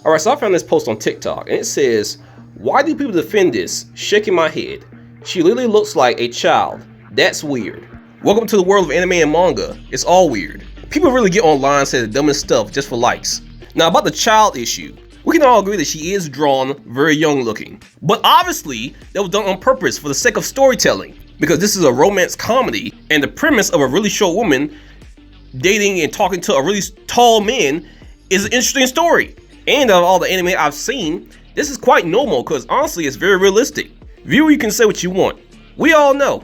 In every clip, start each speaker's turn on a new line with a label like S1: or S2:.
S1: Alright, so I found this post on TikTok, and it says, "Why do people defend this? Shaking my head. She literally looks like a child. That's weird. Welcome to the world of anime and manga. It's all weird. People really get online and say the dumbest stuff just for likes." Now about the child issue, we can all agree that she is drawn very young looking. But obviously, that was done on purpose for the sake of storytelling. Because this is a romance comedy, and the premise of a really short woman dating and talking to a really tall man is an interesting story. And of all the anime I've seen, this is quite normal because honestly it's very realistic. Viewer, you can say what you want. We all know,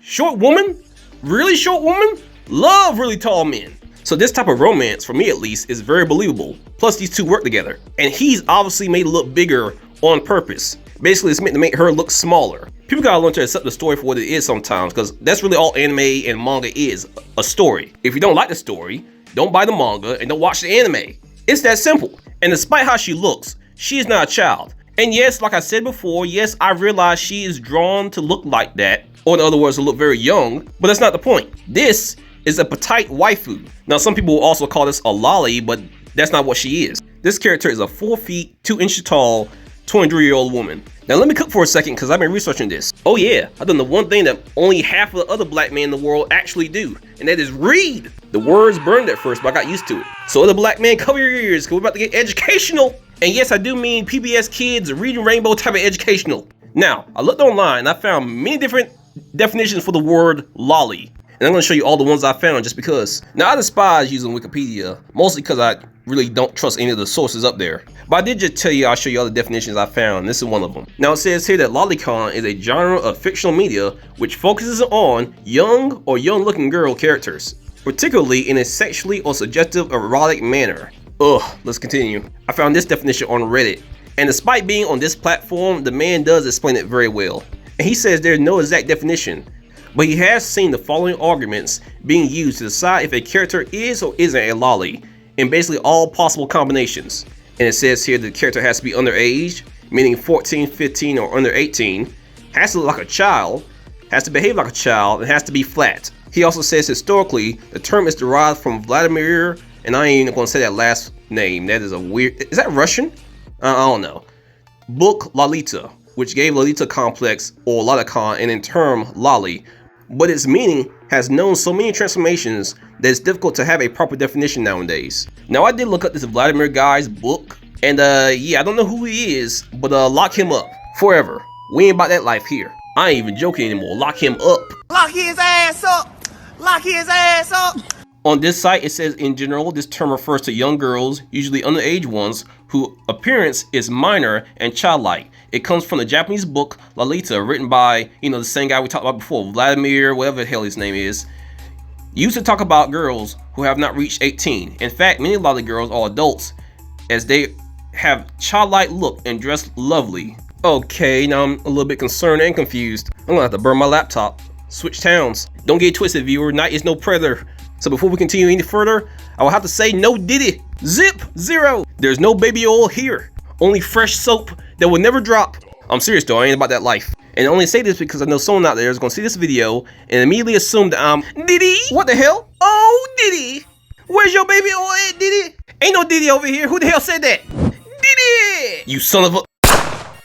S1: short woman, really short woman, love really tall men. So this type of romance, for me at least, is very believable. Plus these two work together. And he's obviously made it look bigger on purpose. Basically it's meant to make her look smaller. People gotta learn to accept the story for what it is sometimes, because that's really all anime and manga is, a story. If you don't like the story, don't buy the manga and don't watch the anime. It's that simple. And despite how she looks, she is not a child. And yes, like I said before, yes, I realize she is drawn to look like that, or in other words, to look very young, but that's not the point. This is a Petite Waifu. Now, some people will also call this a Loli, but that's not what she is. This character is a 4 feet, 2 inches tall, 23-year-old woman. Now let me cook for a second because I've been researching this. Oh yeah, I've done the one thing that only half of the other black men in the world actually do, and that is read. The words burned at first, but I got used to it. So other black men, cover your ears because we're about to get educational. And yes, I do mean PBS Kids Reading Rainbow type of educational. Now, I looked online and I found many different definitions for the word lolly. And I'm going to show you all the ones I found just because. Now, I despise using Wikipedia, mostly because I really don't trust any of the sources up there. But I did just tell you I'll show you all the definitions I found. This is one of them. Now, it says here that lolicon is a genre of fictional media which focuses on young or young-looking girl characters, particularly in a sexually or suggestive erotic manner. Ugh, let's continue. I found this definition on Reddit. And despite being on this platform, the man does explain it very well. And he says there's no exact definition, but he has seen the following arguments being used to decide if a character is or isn't a lolly in basically all possible combinations. And it says here the character has to be underage, meaning 14, 15, or under 18, has to look like a child, has to behave like a child, and has to be flat. He also says historically the term is derived from Vladimir, and I ain't even gonna say that last name, that is a weird, is that Russian? I don't know. Book Lolita, which gave Lolita complex or lolicon and in term lolly, but its meaning has known so many transformations that it's difficult to have a proper definition nowadays. Now I did look up this Vladimir guy's book, and yeah, I don't know who he is, but lock him up forever. We ain't about that life here. I ain't even joking anymore. Lock him up.
S2: Lock his ass up. Lock his ass up.
S1: On this site, it says in general, this term refers to young girls, usually underage ones, whose appearance is minor and childlike. It comes from the Japanese book Lolita, written by, the same guy we talked about before, Vladimir, whatever the hell his name is. Used to talk about girls who have not reached 18. In fact, many lolly girls are adults, as they have childlike look and dress lovely. Okay, now I'm a little bit concerned and confused. I'm gonna have to burn my laptop. Switch towns. Don't get twisted, viewer. Night is no predator. So before we continue any further, I will have to say no diddy. Zip, zero. There's no baby oil here. Only fresh soap that will never drop. I'm serious though, I ain't about that life. And I only say this because I know someone out there is gonna see this video and immediately assume that I'm Diddy. What the hell? Oh, Diddy. Where's your baby oil at, Diddy? Ain't no Diddy over here. Who the hell said that? Diddy! You son of a...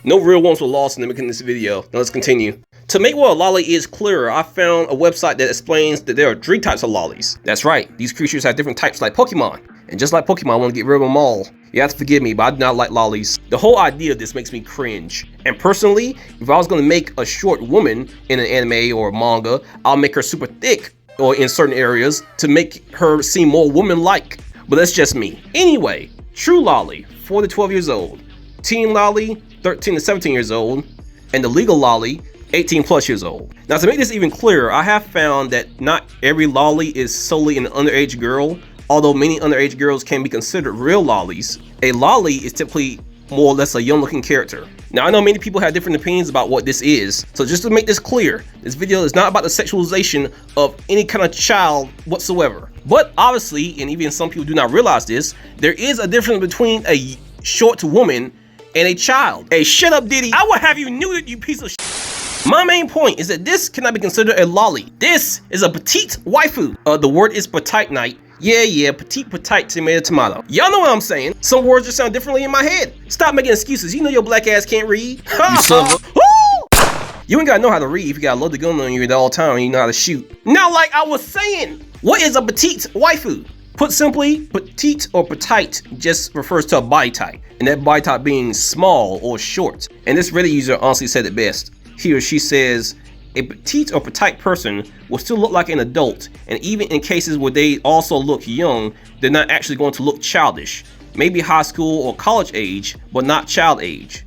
S1: No real ones were lost in the making of this video. Now let's continue. To make what a lolly is clearer, I found a website that explains that there are 3 types of lollies. That's right, these creatures have different types like Pokemon. And just like Pokemon, I want to get rid of them all. You have to forgive me, but I do not like lollies. The whole idea of this makes me cringe. And personally, if I was going to make a short woman in an anime or a manga, I'll make her super thick or in certain areas to make her seem more woman-like. But that's just me. Anyway, true lolly, 4 to 12 years old. Teen lolly, 13 to 17 years old. And the legal lolly, 18 plus years old. Now to make this even clearer, I have found that not every lolly is solely an underage girl. Although many underage girls can be considered real lollies, a lolly is typically more or less a young looking character. Now I know many people have different opinions about what this is, so just to make this clear, this video is not about the sexualization of any kind of child whatsoever. But obviously, and even some people do not realize this, there is a difference between a short woman and a child. Hey, shut up, Diddy. I will have you neutered, you piece of shit. My main point is that this cannot be considered a lolly. This is a petite waifu. The word is petite night. Yeah, petite, tomato. Y'all know what I'm saying. Some words just sound differently in my head. Stop making excuses. You know your black ass can't read.
S3: You son of
S1: You ain't gotta know how to read if you gotta load the gun on you at all time and you know how to shoot. Now, like I was saying, what is a petite waifu? Put simply, petite or petite just refers to a body type, and that body type being small or short. And this Reddit user honestly said it best. He or she says, a petite or petite person will still look like an adult, and even in cases where they also look young, they're not actually going to look childish. Maybe high school or college age, but not child age.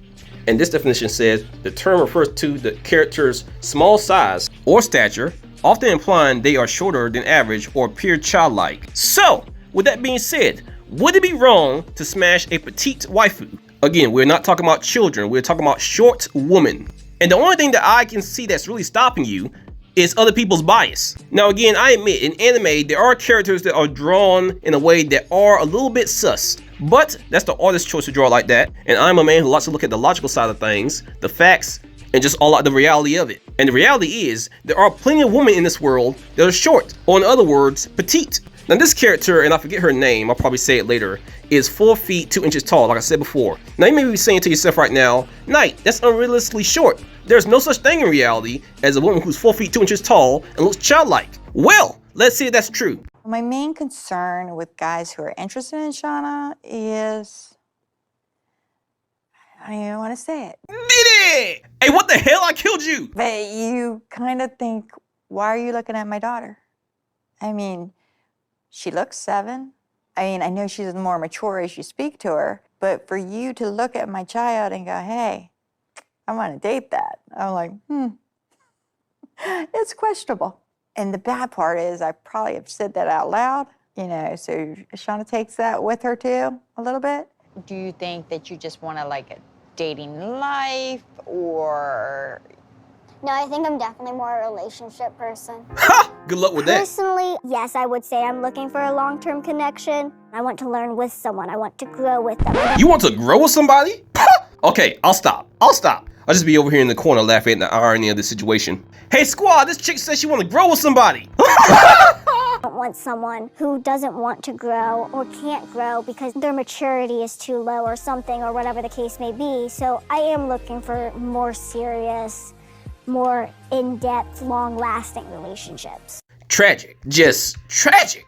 S1: And this definition says the term refers to the character's small size or stature, often implying they are shorter than average or appear childlike. So, with that being said, would it be wrong to smash a petite waifu? Again, we're not talking about children, we're talking about short women. And the only thing that I can see that's really stopping you is other people's bias. Now again, I admit, in anime, there are characters that are drawn in a way that are a little bit sus. But that's the artist's choice to draw like that. And I'm a man who likes to look at the logical side of things, the facts, and just all out the reality of it. And the reality is, there are plenty of women in this world that are short, or in other words, petite. Now this character, and I forget her name, I'll probably say it later, is 4 feet 2 inches tall, like I said before. Now you may be saying to yourself right now, Knight, that's unrealistically short. There's no such thing in reality as a woman who's 4 feet 2 inches tall and looks childlike. Well, let's see if that's true.
S4: My main concern with guys who are interested in Shauna is, I don't even want to say it.
S1: Did it! Hey, what the hell? I killed you!
S4: But you kind of think, why are you looking at my daughter? I mean, she looks 7. I mean, I know she's more mature as you speak to her, but for you to look at my child and go, hey, I want to date that. I'm like, it's questionable. And the bad part is I probably have said that out loud, you know, so Shauna takes that with her too, a little bit. Do you think that you just want to like a dating life or?
S5: No, I think I'm definitely more a relationship person.
S1: Ha! Good luck with that.
S5: Personally, yes, I would say I'm looking for a long-term connection. I want to learn with someone. I want to grow with them.
S1: You want to grow with somebody? Okay, I'll stop. I'll just be over here in the corner laughing at the irony of the situation. Hey squad, this chick says she want to grow with somebody.
S5: I don't want someone who doesn't want to grow or can't grow because their maturity is too low or something or whatever the case may be. So I am looking for more serious, more in-depth, long-lasting relationships.
S1: Tragic. Just tragic.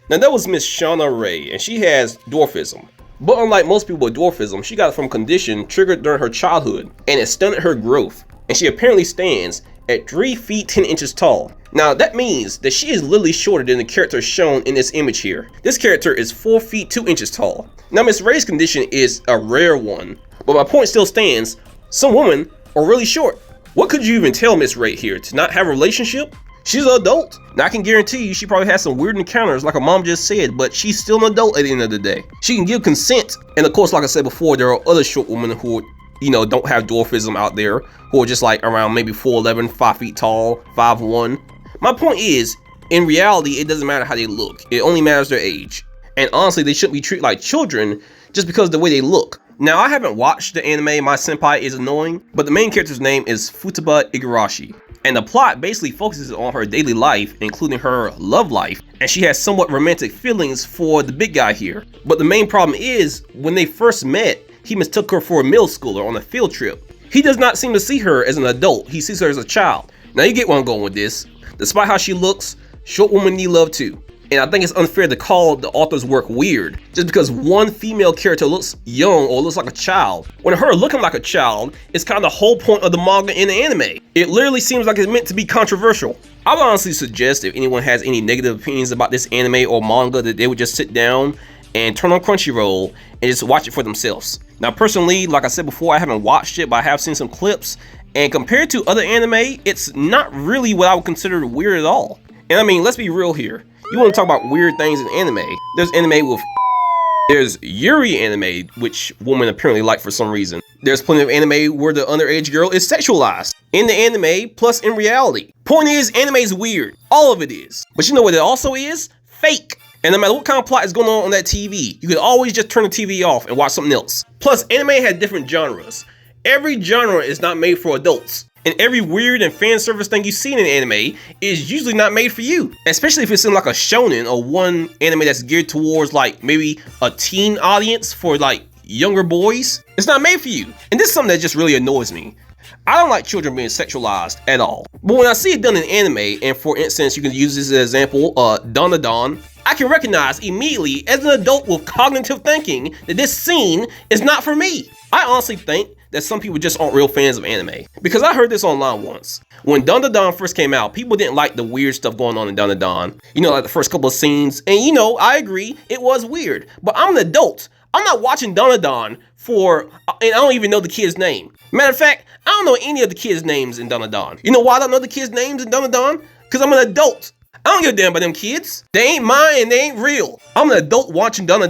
S1: Now that was Miss Shauna Ray, and she has dwarfism. But unlike most people with dwarfism, she got it from a condition triggered during her childhood, and it stunted her growth. And she apparently stands at 3 feet 10 inches tall. Now that means that she is literally shorter than the character shown in this image here. This character is 4 feet 2 inches tall. Now Miss Ray's condition is a rare one, but my point still stands. Some women are really short. What could you even tell Miss Ray here? To not have a relationship? She's an adult. Now I can guarantee you she probably has some weird encounters like her mom just said, but she's still an adult at the end of the day. She can give consent. And of course, like I said before, there are other short women who, you know, don't have dwarfism out there, who are just like around maybe 4'11", 5 feet tall, 5'1". My point is, in reality, it doesn't matter how they look. It only matters their age. And honestly, they shouldn't be treated like children just because of the way they look. Now, I haven't watched the anime My Senpai is Annoying, but the main character's name is Futaba Igarashi. And the plot basically focuses on her daily life, including her love life, and she has somewhat romantic feelings for the big guy here. But the main problem is, when they first met, he mistook her for a middle schooler on a field trip. He does not seem to see her as an adult, he sees her as a child. Now you get where I'm going with this. Despite how she looks, short women need love too. And I think it's unfair to call the author's work weird just because one female character looks young or looks like a child. When her looking like a child is kind of the whole point of the manga and the anime. It literally seems like it's meant to be controversial. I would honestly suggest if anyone has any negative opinions about this anime or manga that they would just sit down and turn on Crunchyroll and just watch it for themselves. Now personally, like I said before, I haven't watched it, but I have seen some clips, and compared to other anime, it's not really what I would consider weird at all. And I mean, let's be real here. You want to talk about weird things in anime? There's anime with there's Yuri anime, which women apparently like for some reason. There's plenty of anime where the underage girl is sexualized. In the anime, plus in reality. Point is, anime is weird. All of it is. But you know what it also is? Fake. And no matter what kind of plot is going on that TV, you can always just turn the TV off and watch something else. Plus, anime has different genres. every genre is not made for adults. And every weird and fan service thing you see in an anime is usually not made for you. Especially if it's in like a shonen or one anime that's geared towards like maybe a teen audience for like younger boys. It's not made for you. And this is something that just really annoys me. I don't like children being sexualized at all. But when I see it done in anime, and for instance, you can use this as an example, Don, I can recognize immediately as an adult with cognitive thinking that this scene is not for me. I honestly think that some people just aren't real fans of anime. Because I heard this online once. When Don first came out, people didn't like the weird stuff going on in Don. You know, like the first couple of scenes. And you know, I agree, it was weird. But I'm an adult. I'm not watching Don for, and I don't even know the kid's name. Matter of fact, I don't know any of the kids' names in Don. You know why I don't know the kids' names in Don? Because I'm an adult. I don't give a damn about them kids. They ain't mine and they ain't real. I'm an adult watching Don.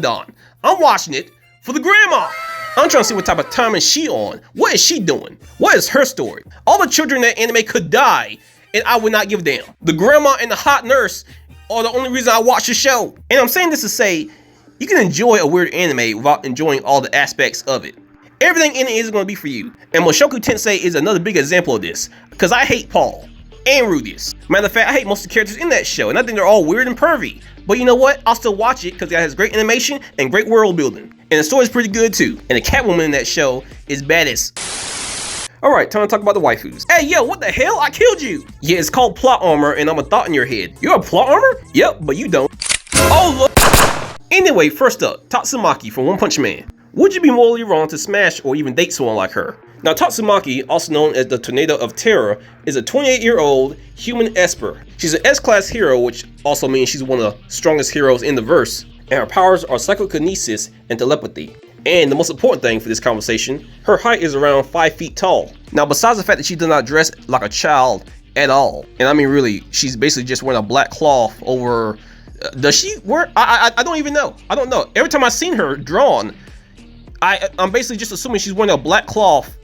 S1: I'm watching it for the grandma. I'm trying to see what type of time is she on. What is she doing? What is her story? All the children in that anime could die, and I would not give a damn. The grandma and the hot nurse are the only reason I watch the show. And I'm saying this to say, you can enjoy a weird anime without enjoying all the aspects of it. Everything in it isn't going to be for you. And Mushoku Tensei is another big example of this, because I hate Paul and Rudius. Matter of fact, I hate most of the characters in that show, and I think they're all weird and pervy. But you know what? I'll still watch it because it has great animation and great world building. And the story's pretty good too. And the Catwoman in that show is baddest. Alright, time to talk about the waifus. Hey yo, what the hell? I killed you! Yeah, it's called plot armor and I'm a thought in your head. You're a plot armor? Yep, but you don't. Oh look! Anyway, first up, Tatsumaki from One Punch Man. Would you be morally wrong to smash or even date someone like her? Now, Tatsumaki, also known as the Tornado of Terror, is a 28-year-old human Esper. She's an S-class hero, which also means she's one of the strongest heroes in the verse, and her powers are psychokinesis and telepathy. And the most important thing for this conversation, her height is around 5 feet tall. Now, besides the fact that she does not dress like a child at all, and I mean really, she's basically just wearing a black cloth over... does she wear... I don't even know. I don't know. Every time I've seen her drawn, I'm basically just assuming she's wearing a black cloth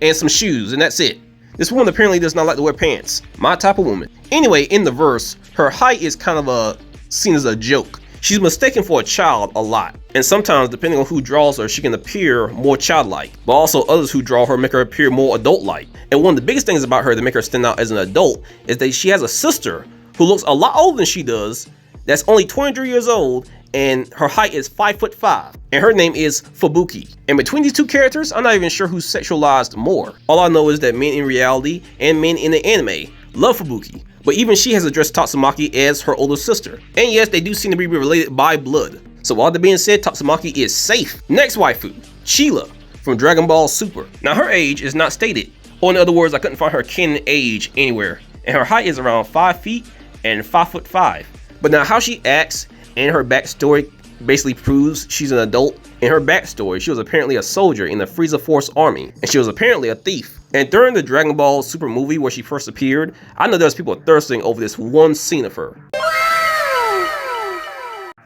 S1: and some shoes, and that's it. This woman apparently does not like to wear pants. My type of woman. Anyway, in the verse, her height is kind of seen as a joke. She's mistaken for a child a lot, and sometimes, depending on who draws her, she can appear more childlike, but also others who draw her make her appear more adult-like. And one of the biggest things about her that make her stand out as an adult is that she has a sister who looks a lot older than she does, that's only 23 years old, and her height is 5'5", and her name is Fubuki. And between these two characters, I'm not even sure who's sexualized more. All I know is that men in reality and men in the anime love Fubuki, but even she has addressed Tatsumaki as her older sister. And yes, they do seem to be related by blood. So all that being said, Tatsumaki is safe. Next waifu, Chila from Dragon Ball Super. Now her age is not stated, or in other words, I couldn't find her canon age anywhere, and her height is around 5 feet and 5'5". But now how she acts and her backstory basically proves she's an adult. In her backstory, she was apparently a soldier in the Frieza Force army, and she was apparently a thief. And during the Dragon Ball Super movie where she first appeared, I know there's people thirsting over this one scene of her.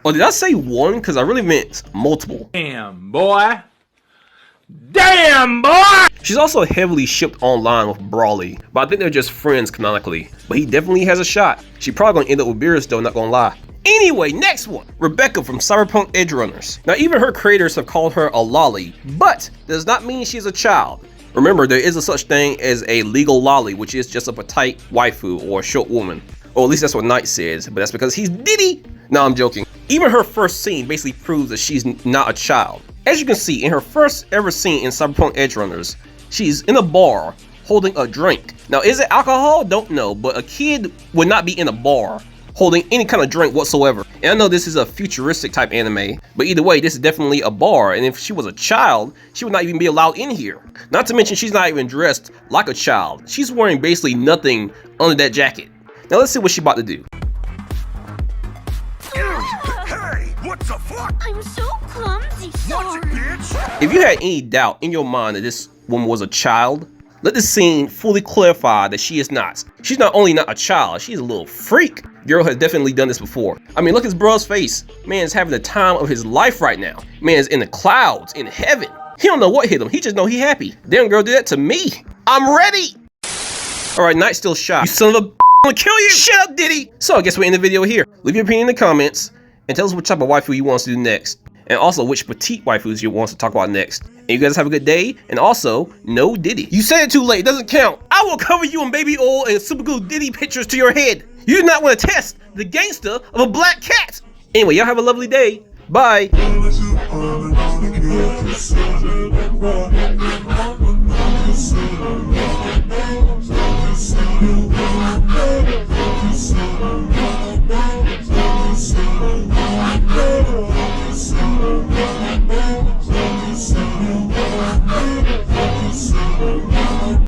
S1: Oh, did I say one? Because I really meant multiple.
S2: Damn, boy. Damn, boy!
S1: She's also heavily shipped online with Brawly, but I think they're just friends canonically. But he definitely has a shot. She probably gonna end up with Beerus though, not gonna lie. Anyway, next one, Rebecca from Cyberpunk Edge Runners. Now even her creators have called her a Loli, but that does not mean she's a child. Remember, there is a such thing as a legal Loli, which is just a petite waifu or a short woman. Or at least that's what Knight says, but that's because he's Diddy. No, I'm joking. Even her first scene basically proves that she's not a child. As you can see, in her first ever scene in Cyberpunk Edge Runners, she's in a bar holding a drink. Now, is it alcohol? Don't know, but a kid would not be in a bar holding any kind of drink whatsoever. And I know this is a futuristic type anime, but either way, this is definitely a bar, and if she was a child, she would not even be allowed in here. Not to mention, she's not even dressed like a child. She's wearing basically nothing under that jacket. Now let's see what she's about to do.
S3: Hey, what the fuck?
S5: I'm so clumsy, sorry.
S3: Bitch?
S1: If you had any doubt in your mind that this woman was a child, let this scene fully clarify that she is not. She's not only not a child, she's a little freak. Girl has definitely done this before. I mean, look at his bro's face. Man's having the time of his life right now. Man's in the clouds, in heaven. He don't know what hit him, he just know he happy. Damn girl did that to me. I'm ready. All right, Knight's still shy. You son of a I'm gonna kill you. Shut up, Diddy. So I guess we end the video here. Leave your opinion in the comments and tell us what type of waifu you want us to do next. and also which petite waifus you want to talk about next. And you guys have a good day, and also, no Diddy. You said it too late, it doesn't count. I will cover you in baby oil and super glue Diddy pictures to your head. You do not want to test the gangster of a black cat. Anyway, y'all have a lovely day. Bye.
S3: Bye.